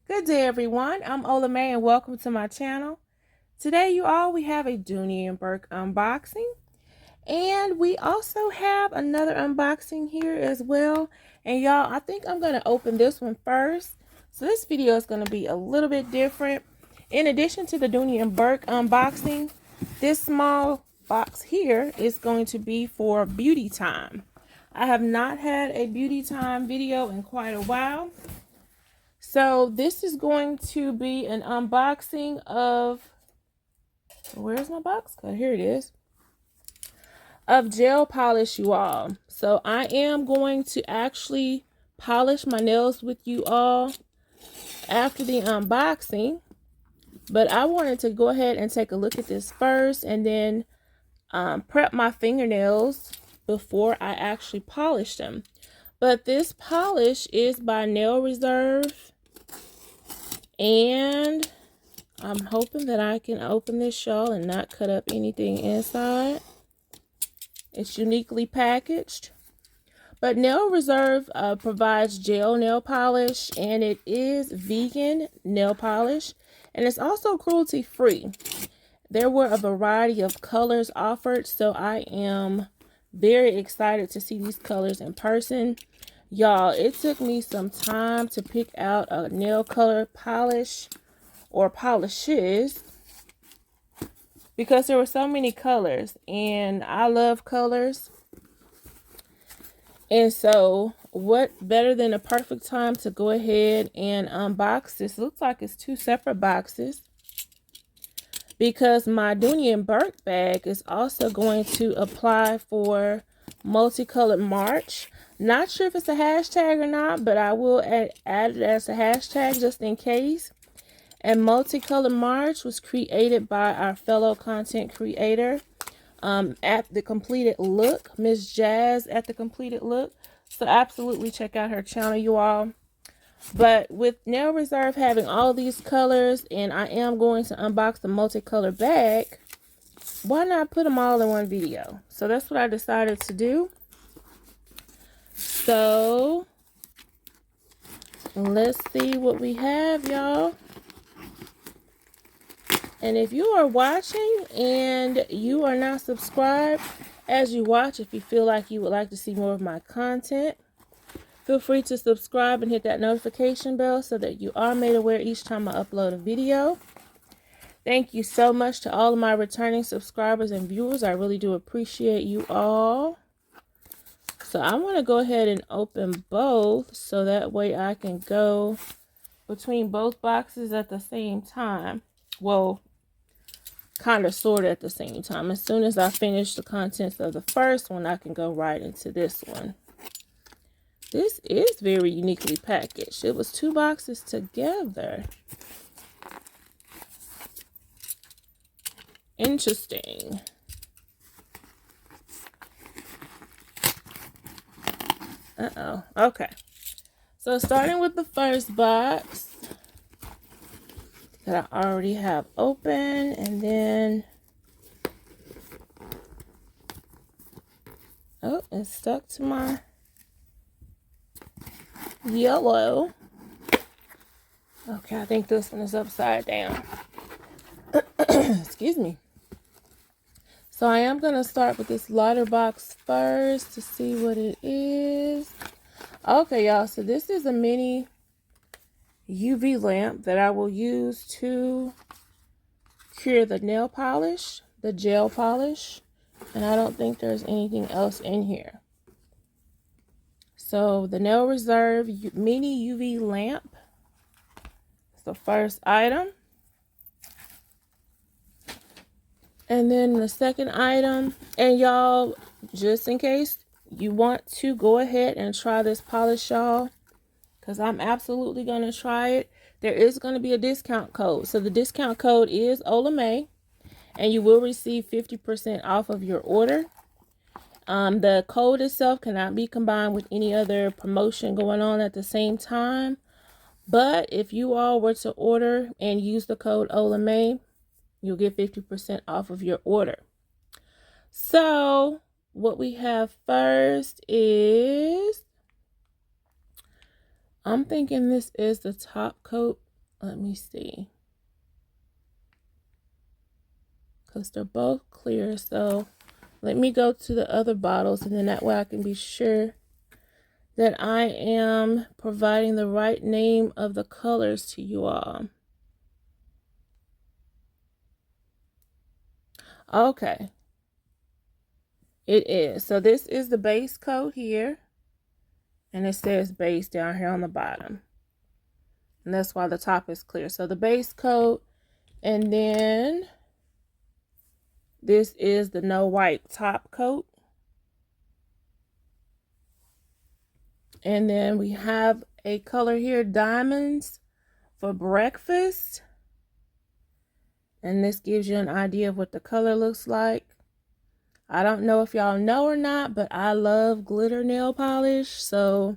Good day, everyone. I'm OlaMaye and welcome to my channel. Today, we have a Dooney Bourke unboxing. And we also have another unboxing here as well. And y'all, I think I'm going to open this one first. So this video is going to be a little bit different. In addition to the Dooney Bourke unboxing, this small box here is going to be for beauty time. I have not had a beauty time video in quite a while. So this is going to be an unboxing of, where's my box? Oh, here it is. Of gel polish, you all. So I am going to actually polish my nails with you all after the unboxing. But I wanted to go ahead and take a look at this first and then prep my fingernails before I actually polish them. But this polish is by Nail Reserve. And I'm hoping that I can open this, y'all, and not cut up anything inside. It's uniquely packaged. But Nail Reserve provides gel nail polish, and it is vegan nail polish. And it's also cruelty-free. There were a variety of colors offered, so I am very excited to see these colors in person. Y'all, it took me some time to pick out a nail color polish or polishes because there were so many colors and I love colors. And so what better than a perfect time to go ahead and unbox this. Looks like it's two separate boxes because my Dooney Bourke bag is also going to apply for Multicolored March. Not sure if it's a hashtag or not, but I will add it as a hashtag just in case. And Multicolored March was created by our fellow content creator at The Completed Look, Miss Jazz at The Completed Look. So absolutely check out her channel, you all. But with Nail Reserve having all these colors, and I am going to unbox the multicolor bag, why not put them all in one video? So that's what I decided to do. So let's see what we have, y'all. And if you are watching and you are not subscribed, as you watch, if you feel like you would like to see more of my content, feel free to subscribe and hit that notification bell so that you are made aware each time I upload a video. Thank you so much to all of my returning subscribers and viewers. I really do appreciate you all. So I want to go ahead and open both so that way I can go between both boxes at the same time. Well, kind of sort of at the same time. As soon as I finish the contents of the first one, I can go right into this one. This is very uniquely packaged. It was two boxes together. Interesting. Uh-oh. Okay. So starting with the first box that I already have open, and then oh, it's stuck to my yellow. Okay, I think this one is upside down. Excuse me. So I am going to start with this lighter box first to see what it is. Okay, y'all, so this is a mini UV lamp that I will use to cure the nail polish, the gel polish, and I don't think there's anything else in here. So the Nail Reserve mini UV lamp is the first item. And then the second item, and y'all, just in case you want to go ahead and try this polish, y'all, because I'm absolutely going to try it. There is going to be a discount code. So the discount code is OlaMaye, and you will receive 50% off of your order. The code itself cannot be combined with any other promotion going on at the same time. But if you all were to order and use the code OlaMaye, you'll get 50% off of your order. So what we have first is, I'm thinking this is the top coat Let me see. Because they're both clear. So let me go to the other bottles, and then that way I can be sure that I am providing the right name of the colors to you all. Okay. It is. So this is the base coat here. And it says base down here on the bottom. And that's why the top is clear. So the base coat, and then this is the no white top coat. And then we have a color here, Diamonds for Breakfast. And this gives you an idea of what the color looks like. I don't know if y'all know or not, but I love glitter nail polish. So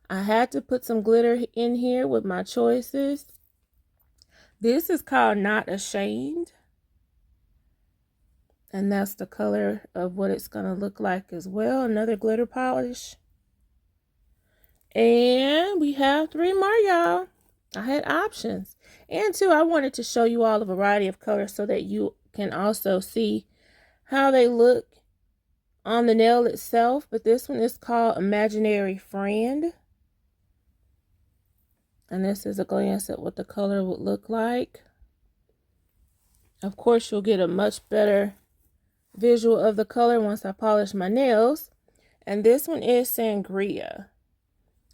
I had to put some glitter in here with my choices. This is called Not Ashamed. And that's the color of what it's going to look like as well. Another glitter polish. And we have 3 more, y'all. I had options. And 2, I wanted to show you all a variety of colors so that you can also see how they look on the nail itself. But this one is called Imaginary Friend. And this is a glance at what the color would look like. Of course, you'll get a much better visual of the color once I polish my nails. And this one is Sangria.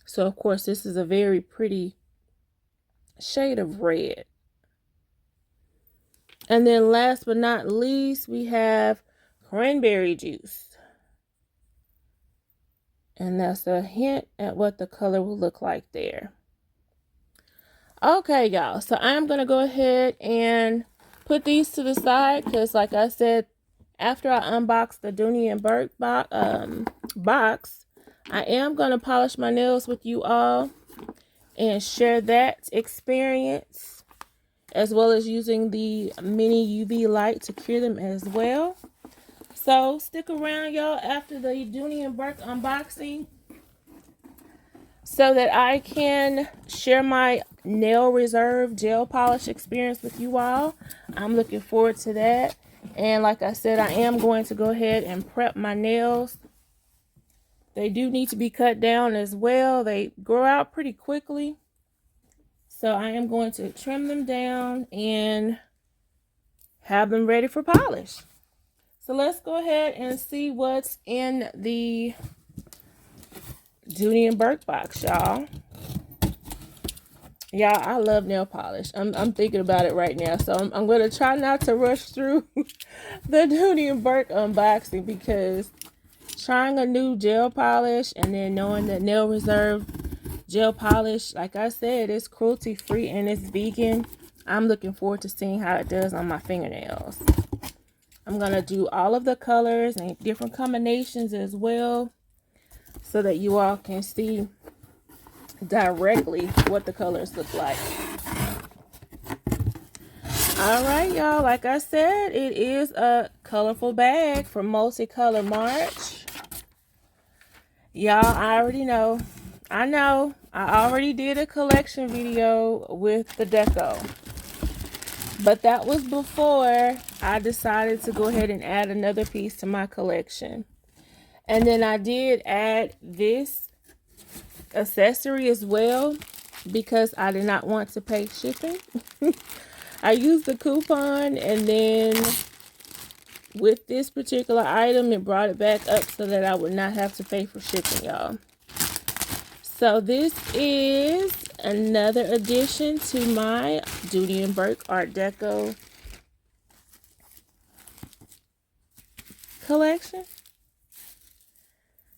So, of course, this is a very pretty shade of red. And then last but not least, we have Cranberry Juice. And that's a hint at what the color will look like there. Okay, y'all. So I'm going to go ahead and put these to the side because, like I said, after I unbox the Dooney and Bourke box, I am going to polish my nails with you all and share that experience, as well as using the mini UV light to cure them as well. So stick around, y'all, after the Dooney and Bourke unboxing so that I can share my Nail Reserve gel polish experience with you all. I'm looking forward to that. And like I said, I am going to go ahead and prep my nails. They do need to be cut down as well. They grow out pretty quickly. So I am going to trim them down and have them ready for polish. So let's go ahead and see what's in the Dooney and Bourke box, y'all. Y'all, I love nail polish. I'm thinking about it right now. So I'm going to try not to rush through the Dooney and Bourke unboxing, because trying a new gel polish and then knowing that Nail Reserve gel polish, like I said, it's cruelty free and it's vegan. I'm looking forward to seeing how it does on my fingernails. I'm going to do all of the colors and different combinations as well, so that you all can see directly what the colors look like. All right, y'all, like I said, it is a colorful bag for Multicolor March. Y'all, I already know. I already did a collection video with the deco, but that was before I decided to go ahead and add another piece to my collection. And then I did add this accessory as well, because I did not want to pay shipping. I used the coupon, and then with this particular item, it brought it back up so that I would not have to pay for shipping, y'all. So this is another addition to my Dooney and Bourke Art Deco collection.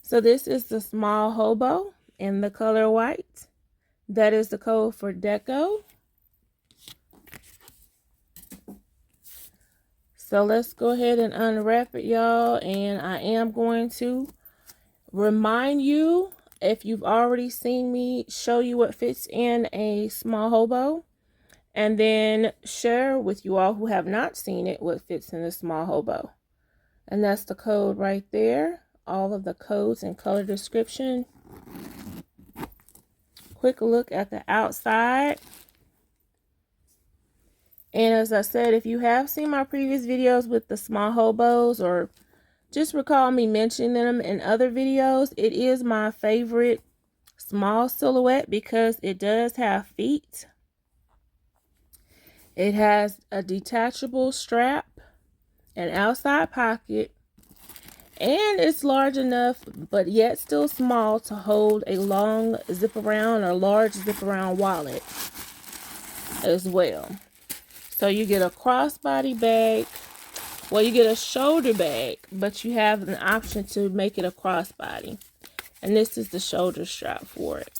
So this is the small hobo in the color white. That is the code for deco. So let's go ahead and unwrap it, y'all. And I am going to remind you, if you've already seen me show you what fits in a small hobo, and then share with you all who have not seen it what fits in a small hobo. And that's the code right there. All of the codes and color description. Quick look at the outside. And as I said, if you have seen my previous videos with the small hobos, or just recall me mentioning them in other videos, it is my favorite small silhouette because it does have feet. It has a detachable strap, an outside pocket, and it's large enough but yet still small to hold a long zip around or large zip around wallet as well. So you get a crossbody bag. Well, you get a shoulder bag, but you have an option to make it a crossbody. And this is the shoulder strap for it.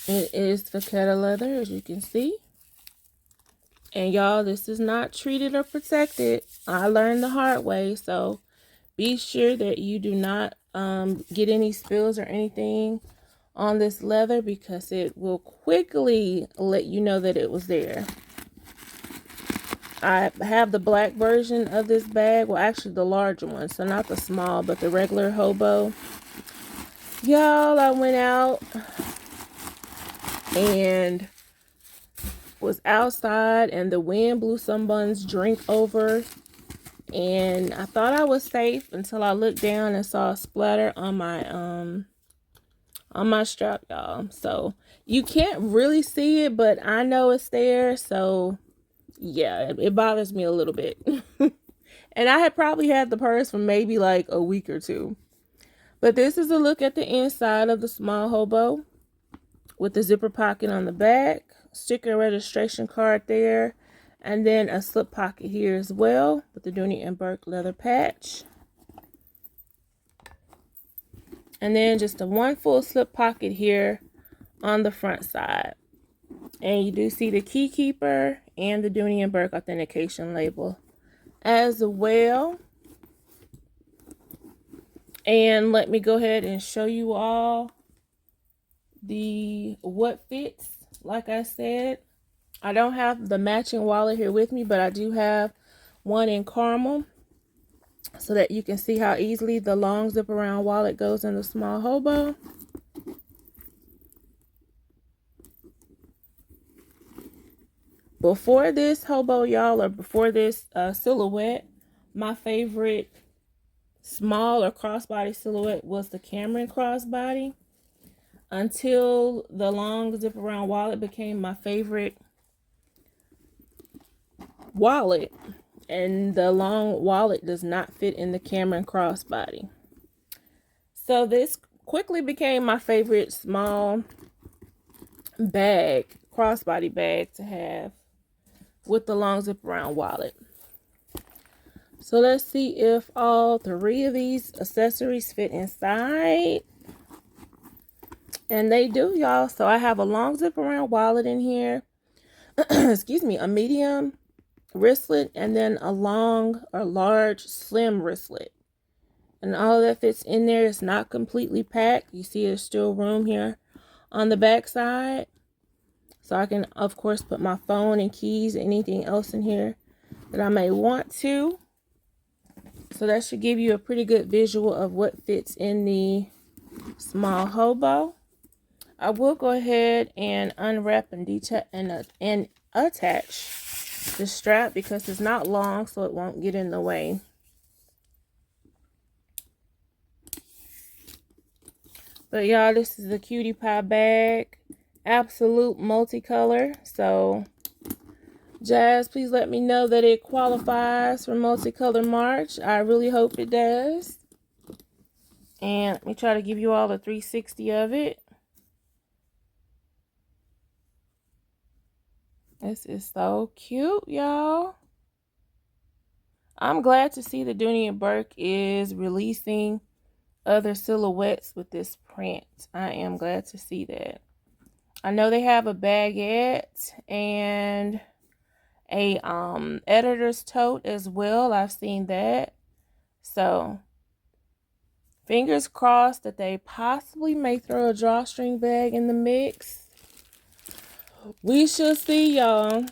It is vachetta leather, as you can see. And y'all, this is not treated or protected. I learned the hard way, so be sure that you do not get any spills or anything on this leather, because it will quickly let you know that it was there. I have the black version of this bag. Well, actually the larger one, so not the small, but the regular hobo. Y'all, I went out and was outside and the wind blew someone's drink over, and I thought I was safe until I looked down and saw a splatter on my strap, y'all. So you can't really see it, but I know it's there. So yeah, it bothers me a little bit. And I had probably had the purse for maybe like a week or two. But this is a look at the inside of the small hobo with the zipper pocket on the back, sticker registration card there, and then a slip pocket here as well with the Dooney Bourke leather patch. And then just a one full slip pocket here on the front side. And you do see the key keeper and the Dooney Bourke authentication label as well. And let me go ahead and show you all the what fits. Like I said, I don't have the matching wallet here with me, but I do have one in caramel, so that you can see how easily the long zip around wallet goes in the small hobo. Before this hobo, y'all, or before this silhouette, my favorite small or crossbody silhouette was the Cameron crossbody, until the long zip around wallet became my favorite wallet, and the long wallet does not fit in the Cameron crossbody. So this quickly became my favorite small bag, crossbody bag to have with the long zip around wallet. So let's see if all three of these accessories fit inside. And they do, y'all. So I have a long zip around wallet in here. Excuse me, a medium wristlet, and then a long or large slim wristlet. And all that fits in there. Is not completely packed. You see there's still room here on the back side. So I can, of course, put my phone and keys, anything else in here that I may want to. So that should give you a pretty good visual of what fits in the small hobo. I will go ahead and unwrap and attach the strap, because it's not long, so it won't get in the way. But y'all, this is a cutie pie bag, absolute multicolor. So Jazz, please let me know that it qualifies for multicolor March. I really hope it does. And let me try to give you all the 360 of it. This is so cute, y'all. I'm glad to see that Dooney Bourke is releasing other silhouettes with this print. I am glad to see that. I know they have a baguette and a editor's tote as well. I've seen that. So fingers crossed that they possibly may throw a drawstring bag in the mix. We shall see, y'all.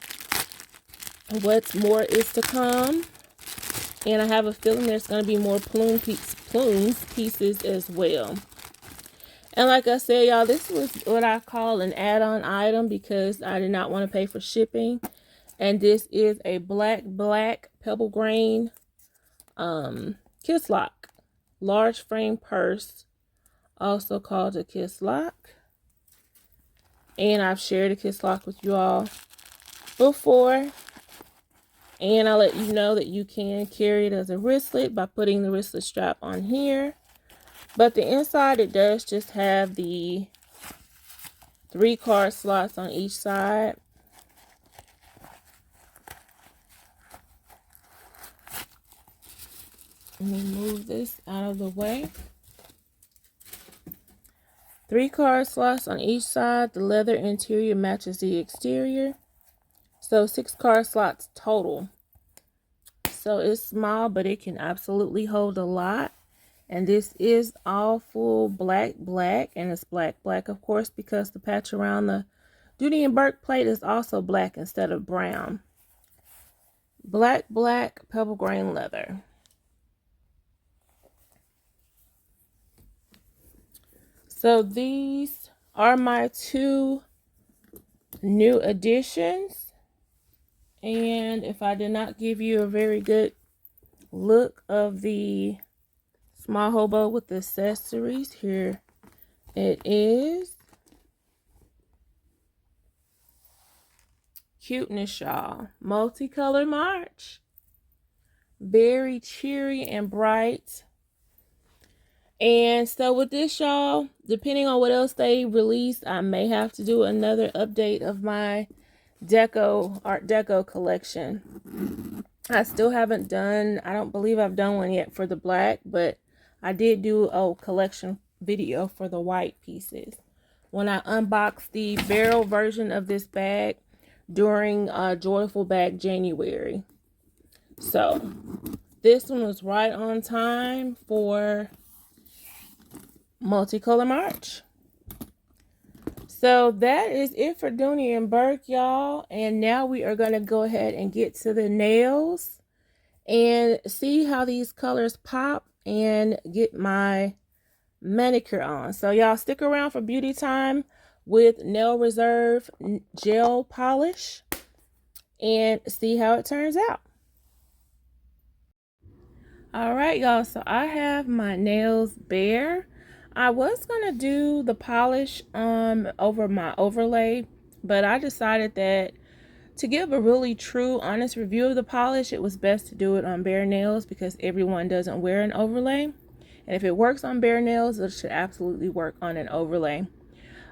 What's more is to come. And I have a feeling there's going to be more plumes pieces as well. And like I said, y'all, this was what I call an add-on item because I did not want to pay for shipping. And this is a black pebble grain kiss lock. Large frame purse, also called a kiss lock. And I've shared a kiss lock with you all before. And I'll let you know that you can carry it as a wristlet by putting the wristlet strap on here. But the inside, it does just have the 3 card slots on each side. Let me move this out of the way. 3 card slots on each side. The leather interior matches the exterior. So 6 card slots total. So it's small, but it can absolutely hold a lot. And this is all full black, and it's black, of course, because the patch around the Dooney Bourke plate is also black instead of brown. Black, pebble grain leather. So these are my 2 new additions. And if I did not give you a very good look of the small hobo with the accessories, here it is. Cuteness, y'all. Multicolor March. Very cheery and bright. And so with this, y'all, depending on what else they release, I may have to do another update of my Art Deco collection. I still haven't done, I don't believe I've done one yet for the black, but I did do a collection video for the white pieces when I unboxed the barrel version of this bag during Joyful Bag January. So this one was right on time for Multicolor March. So that is it for Dooney Bourke, y'all. And now we are going to go ahead and get to the nails and see how these colors pop and get my manicure on. So y'all stick around for beauty time with Nail Reserve gel polish and see how it turns out. All right, y'all, so I have my nails bare. I was gonna do the polish over my overlay, but I decided that to give a really true, honest review of the polish, it was best to do it on bare nails because everyone doesn't wear an overlay. And if it works on bare nails, it should absolutely work on an overlay.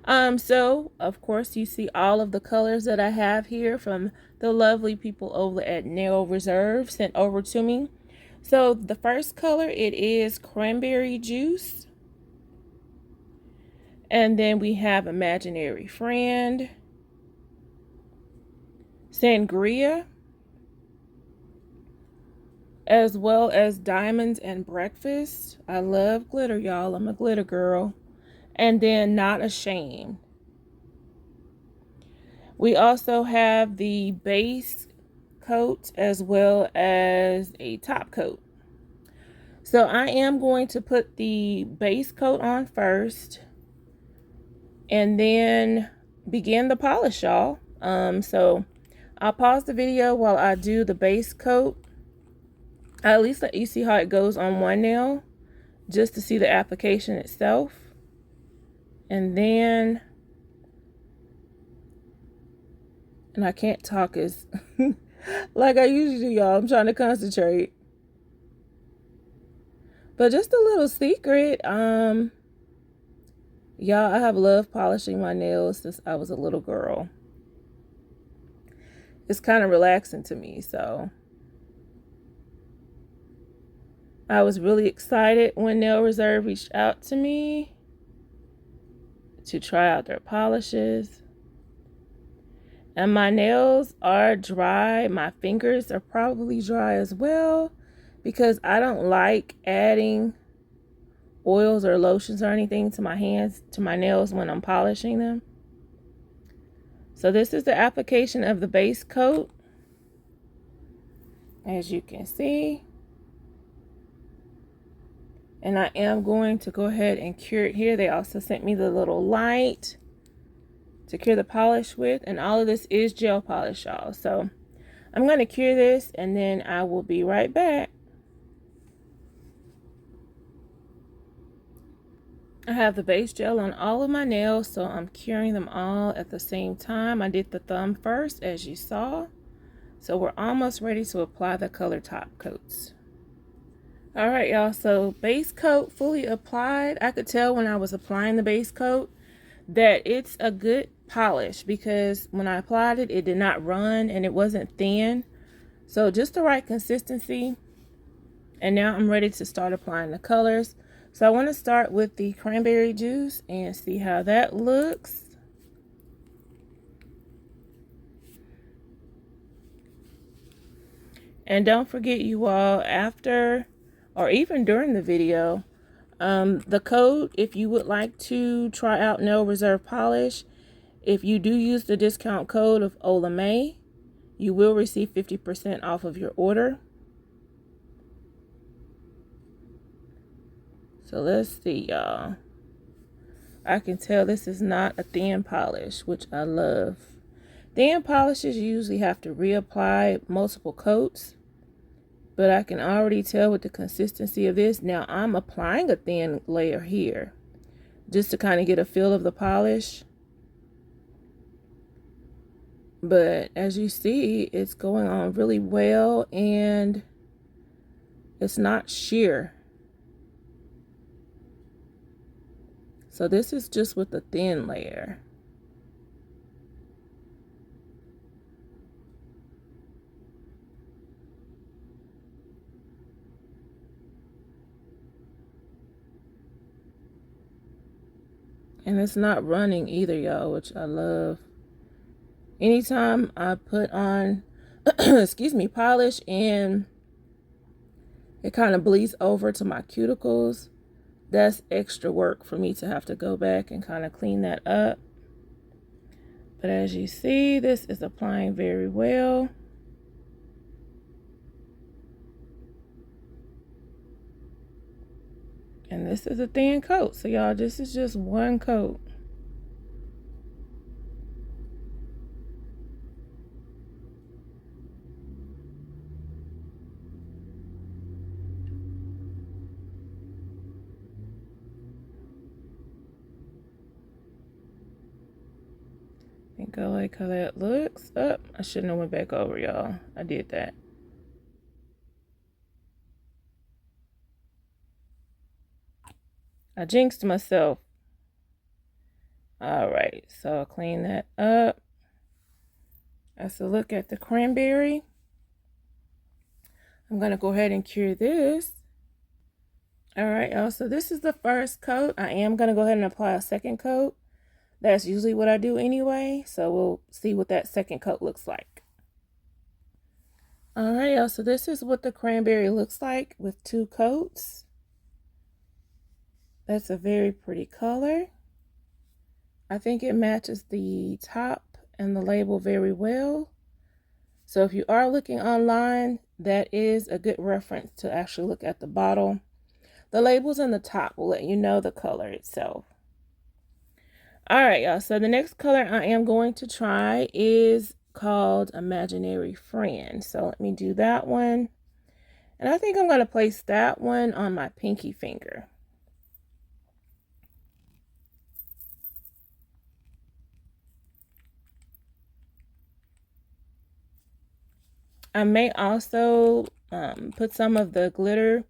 So of course you see all of the colors that I have here from the lovely people over at Nail Reserve sent over to me. So the first color, it is Cranberry Juice. And then we have Imaginary Friend, Sangria, as well as Diamonds and Breakfast. I love glitter, y'all. I'm a glitter girl. And then Not Ashamed. We also have the base coat as well as a top coat. So I am going to put the base coat on first and then begin the polish, y'all. So I'll pause the video while I do the base coat. I'll at least let you see how it goes on one nail just to see the application itself. And then, and I can't talk as like I usually do, y'all. I'm trying to concentrate. But just a little secret, y'all, I have loved polishing my nails since I was a little girl. It's kind of relaxing to me, so I was really excited when Nail Reserve reached out to me to try out their polishes. And my nails are dry. My fingers are probably dry as well because I don't like adding oils or lotions or anything to my hands, to my nails when I'm polishing them. So this is the application of the base coat. As you can see. And I am going to go ahead and cure it here. They also sent me the little light to cure the polish with. And all of this is gel polish, y'all. So I'm going to cure this and then I will be right back. I have the base gel on all of my nails, so I'm curing them all at the same time. I did the thumb first, as you saw. So we're almost ready to apply the color top coats. All right, y'all, so base coat fully applied. I could tell when I was applying the base coat that it's a good polish because when I applied it, it did not run and it wasn't thin. So just the right consistency. And now I'm ready to start applying the colors. So I want to start with the cranberry juice and see how that looks. And don't forget, you all, after or even during the video, the code, if you would like to try out Nail Reserve Polish, if you do use the discount code of OlaMaye, you will receive 50% off of your order. So let's see, y'all. I can tell this is not a thin polish, which I love. Thin polishes usually have to reapply multiple coats, but I can already tell with the consistency of this. Now I'm applying a thin layer here just to kind of get a feel of the polish. But as you see, it's going on really well and it's not sheer. So this is just with the thin layer. And it's not running either, y'all, which I love. Anytime I put on, excuse me, polish and it kind of bleeds over to my cuticles, that's extra work for me to have to go back and kind of clean that up. But as you see, this is applying very well. And this is a thin coat. So y'all, this is just one coat. And go like how that looks. Oh, I shouldn't have went back over, y'all. I did that. I jinxed myself. All right, so I'll clean that up. That's a look at the cranberry. I'm gonna go ahead and cure this. All right, y'all, so this is the first coat. I am gonna go ahead and apply a second coat. That's usually what I do anyway, so we'll see what that second coat looks like. All right, y'all, so this is what the cranberry looks like with two coats. That's a very pretty color. I think it matches the top and the label very well. So if you are looking online, that is a good reference to actually look at the bottle. The labels in the top will let you know the color itself. All right, y'all. So the next color I am going to try is called Imaginary Friend. So let me do that one. And I think I'm going to place that one on my pinky finger. I may also put some of the glitter.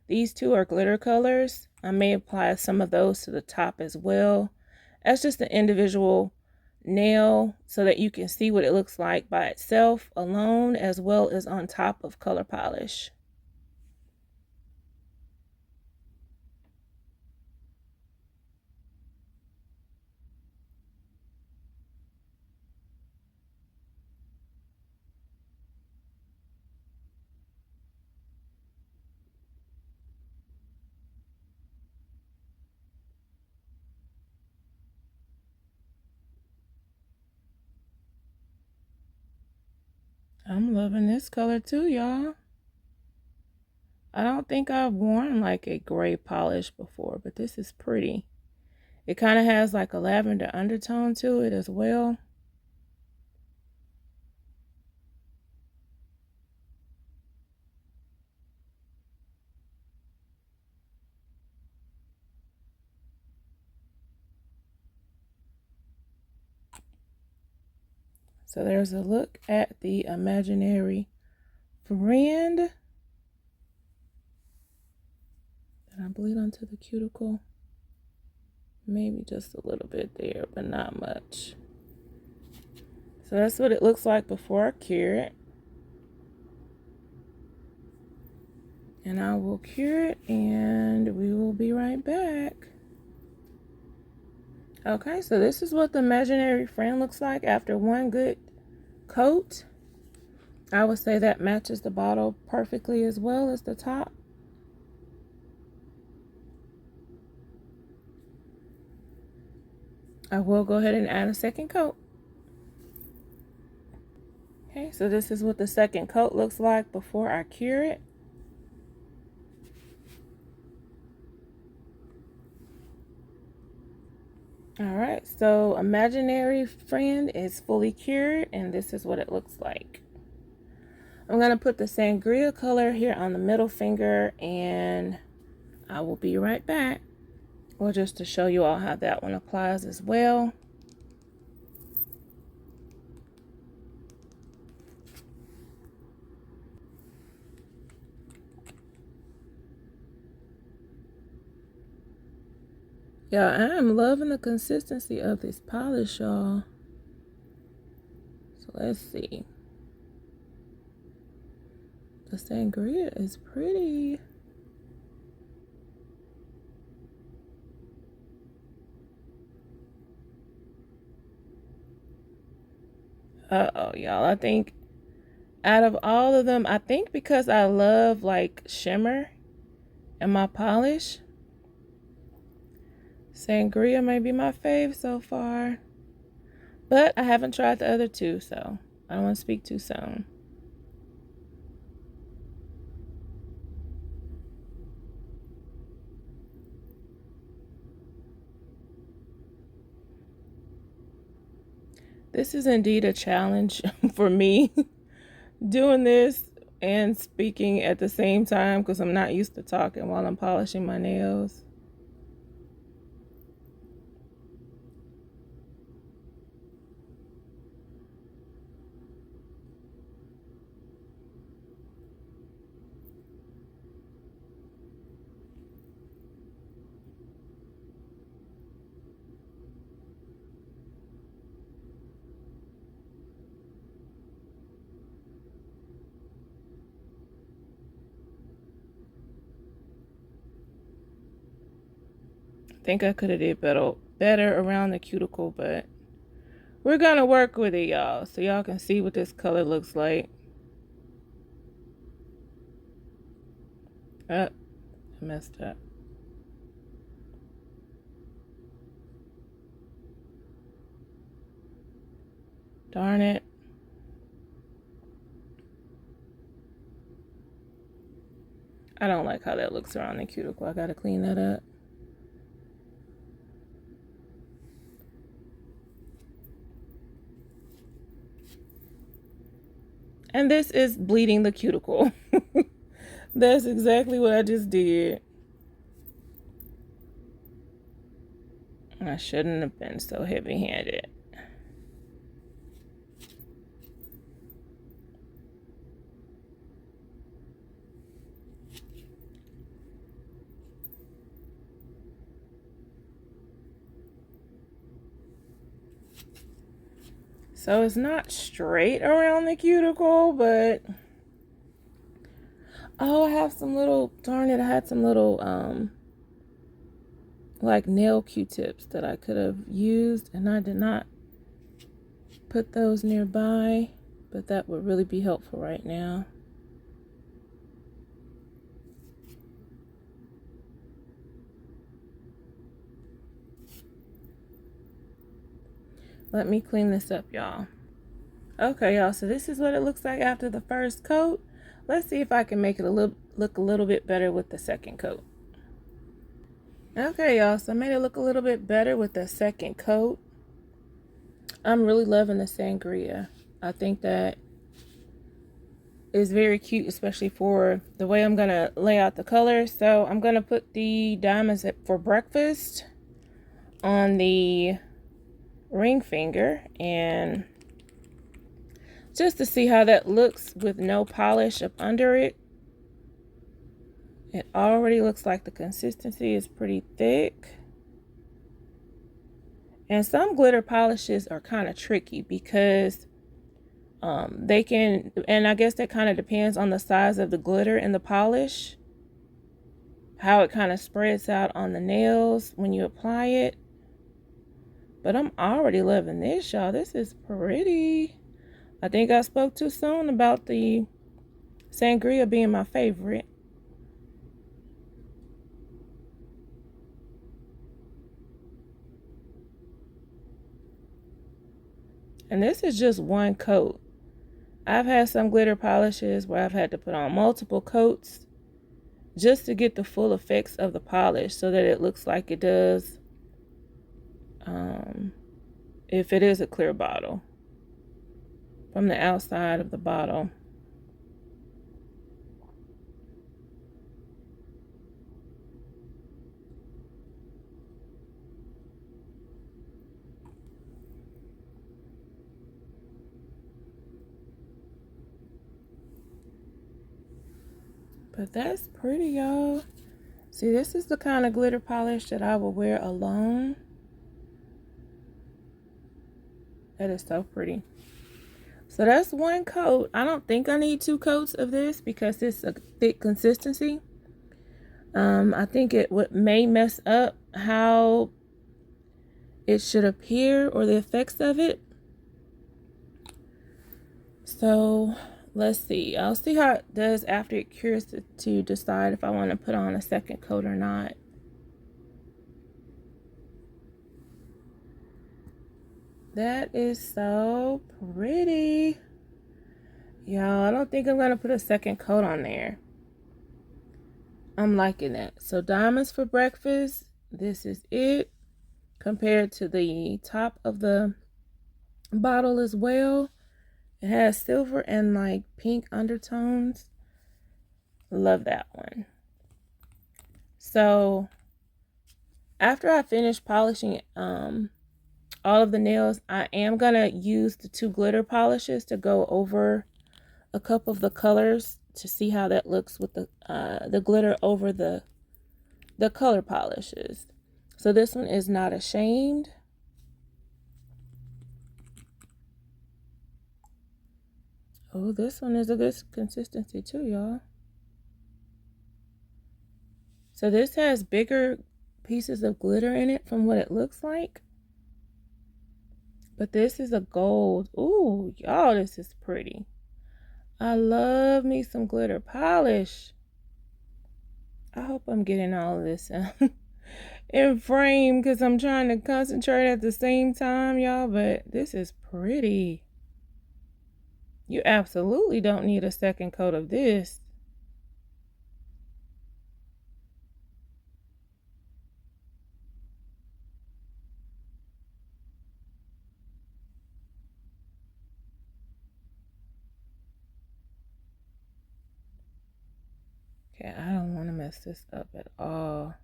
These two are glitter colors. I may apply some of those to the top as well as just an individual nail so that you can see what it looks like by itself alone as well as on top of color polish. I'm loving this color too, y'all. I don't think I've worn like a gray polish before, but this is pretty. It kind of has like a lavender undertone to it as well. So there's a look at the imaginary friend. Did I bleed onto the cuticle? Maybe just a little bit there, but not much. So that's what it looks like before I cure it. And I will cure it and we will be right back. Okay, so this is what the imaginary friend looks like after one good coat. I would say that matches the bottle perfectly as well as the top. I will go ahead and add a second coat. Okay, so this is what the second coat looks like before I cure it. Alright, so imaginary friend is fully cured and this is what it looks like. I'm going to put the sangria color here on the middle finger and I will be right back. Or just to show you all how that one applies as well. Yeah, I am loving the consistency of this polish, y'all. So let's see. The sangria is pretty. Uh-oh, y'all. I think out of all of them, I think because I love like shimmer in my polish, sangria may be my fave so far. But I haven't tried the other two, so I don't want to speak too soon. This is indeed a challenge for me doing this and speaking at the same time because I'm not used to talking while I'm polishing my nails. I think I could have did better around the cuticle, but we're gonna work with it, y'all, so y'all can see what this color looks like. I messed up. Darn it. I don't like how that looks around the cuticle. I gotta clean that up. And this is bleeding the cuticle. That's exactly what I just did. I shouldn't have been so heavy-handed. So it's not straight around the cuticle, but oh, I have some little, darn it, I had some little like nail Q-tips that I could have used and I did not put those nearby, but that would really be helpful right now. Let me clean this up, y'all. Okay, y'all, so this is what it looks like after the first coat. Let's see if I can make it a look a little bit better with the second coat. Okay, y'all, so I made it look a little bit better with the second coat. I'm really loving the sangria. I think that is very cute, especially for the way I'm gonna lay out the colors. So I'm gonna put the diamonds for breakfast on the ring finger, and just to see how that looks with no polish up under it. It already looks like the consistency is pretty thick. And some glitter polishes are kind of tricky because they can, and I guess that kind of depends on the size of the glitter and the polish, how it kind of spreads out on the nails when you apply it. But I'm already loving this, y'all. This is pretty. I think I spoke too soon about the sangria being my favorite. And this is just one coat. I've had some glitter polishes where I've had to put on multiple coats just to get the full effects of the polish so that it looks like it does if it is a clear bottle from the outside of the bottle. But that's pretty, y'all. See, this is the kind of glitter polish that I will wear alone. That is so pretty. So that's one coat. I don't think I need 2 coats of this because it's a thick consistency. I think it may mess up how it should appear or the effects of it. So let's see. I'll see how it does after it cures to decide if I want to put on a second coat or not. That is so pretty. Y'all, I don't think I'm going to put a second coat on there. I'm liking that. So diamonds for breakfast. This is it. Compared to the top of the bottle as well. It has silver and like pink undertones. Love that one. So after I finish polishing all of the nails, I am gonna use the 2 glitter polishes to go over a couple of the colors to see how that looks with the glitter over the color polishes. So this one is Not Ashamed. Oh, this one is a good consistency too, y'all. So this has bigger pieces of glitter in it from what it looks like. But this is a gold. Ooh, y'all, this is pretty. I love me some glitter polish. I hope I'm getting all of this in frame because I'm trying to concentrate at the same time, y'all. But this is pretty. You absolutely don't need a second coat of this. Okay, I don't want to mess this up at all.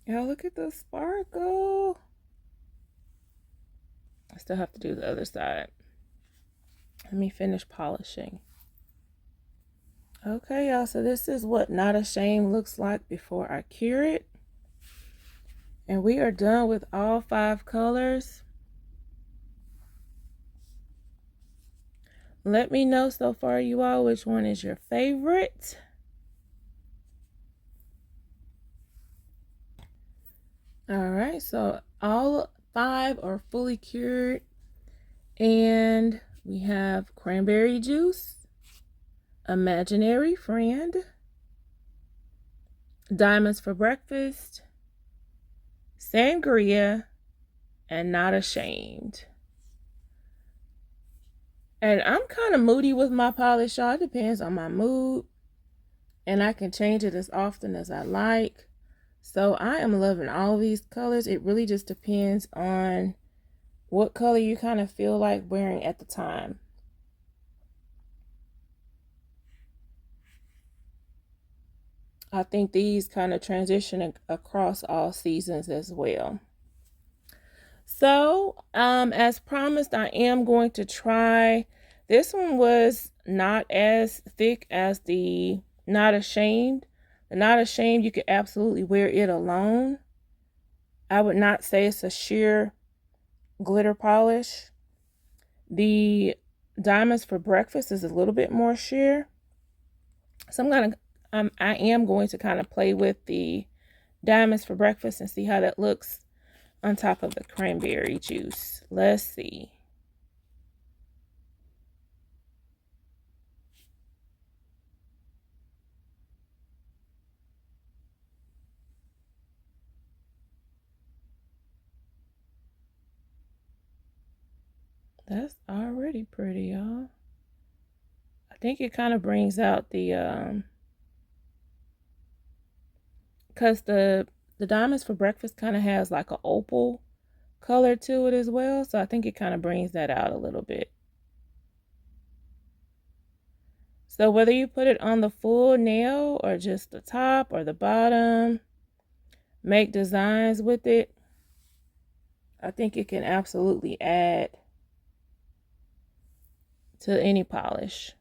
Y'all, look at the sparkle. I still have to do the other side. Let me finish polishing. Okay, y'all, so this is what Not Ashamed looks like before I cure it. And we are done with all 5 colors. Let me know so far, you all, which one is your favorite. All right, so all 5 are fully cured. And we have Cranberry Juice, Imaginary Friend, Diamonds for Breakfast, Sangria, and Not Ashamed. And I'm kind of moody with my polish, y'all. It depends on my mood. And I can change it as often as I like. So I am loving all these colors. It really just depends on what color you kind of feel like wearing at the time. I think these kind of transition across all seasons as well. So, as promised, I am going to try. This one was not as thick as the Not Ashamed. The Not Ashamed, you could absolutely wear it alone. I would not say it's a sheer glitter polish. The Diamonds for Breakfast is a little bit more sheer. So I am going to kind of play with the Diamonds for Breakfast and see how that looks on top of the cranberry juice. Let's see. That's already pretty, y'all. I think it kind of brings out the because the Diamonds for Breakfast kind of has like an opal color to it as well. So I think it kind of brings that out a little bit. So whether you put it on the full nail or just the top or the bottom, make designs with it, I think it can absolutely add to any polish.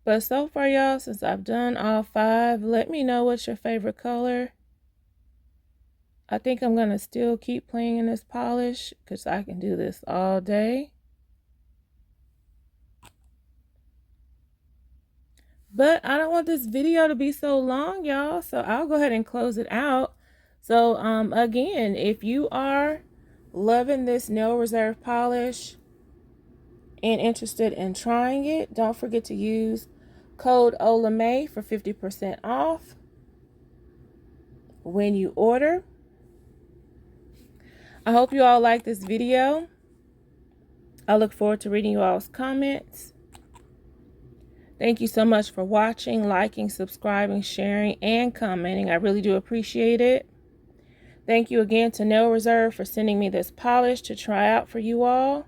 But so far, y'all, since I've done all 5, let me know what's your favorite color. I think I'm going to still keep playing in this polish because I can do this all day. But I don't want this video to be so long, y'all, so I'll go ahead and close it out. So, again, if you are loving this Nail Reserve polish and interested in trying it, don't forget to use code OlaMaye for 50% off when you order. I hope you all like this video. I look forward to reading you all's comments. Thank you so much for watching, liking, subscribing, sharing, and commenting. I really do appreciate it. Thank you again to Nail Reserve for sending me this polish to try out for you all.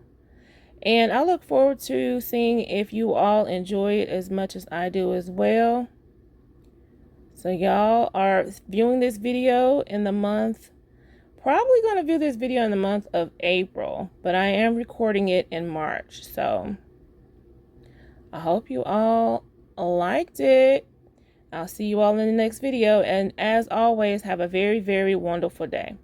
And I look forward to seeing if you all enjoy it as much as I do as well. So y'all are viewing this video in the month, probably going to view this video in the month of April, but I am recording it in March. So I hope you all liked it. I'll see you all in the next video. And as always, have a very, very wonderful day.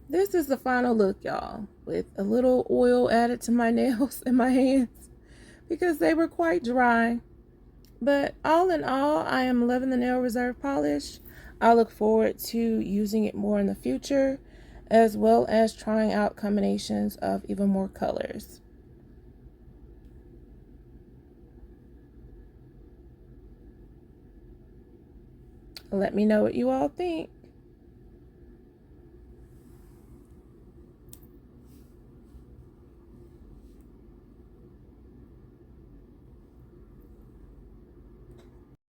this is the final look, y'all, with a little oil added to my nails and my hands because they were quite dry. But all in all, I am loving the Nail Reserve polish. I look forward to using it more in the future, as well as trying out combinations of even more colors. Let me know what you all think.